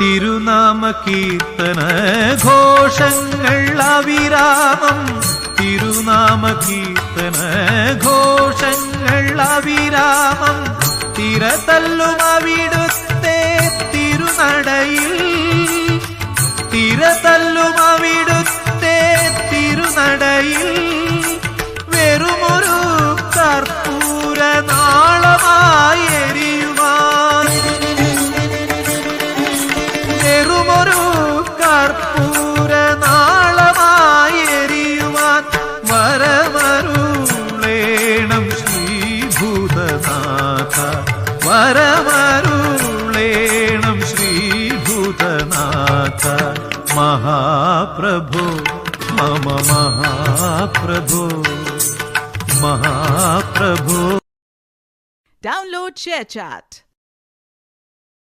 തിരുനാമ കീർത്തന ഘോഷങ്ങൾ അവിരാമം, തിരുനാമ കീർത്തന ഘോഷങ്ങൾ അവിരാമം, തിരതല്ലും അവിടുത്തെ തിരുനടയിൽ, തിരതല്ലും അവിടുത്തെ തിരുനടയിൽ, വെറുമൊരു കർപ്പൂര നാളമായി എരിയുവാൻ, വെറുമൊരു കർപ്പൂര നാളമായി എരിയുവാൻ വരമരുളേണം ശ്രീഭൂതനാഥ, വരമരുളേണം ശ്രീഭൂതനാഥ. മഹാപ്രഭോ മമ മഹാപ്രഭോ, മഹാപ്രഭോ. Download ShareChat.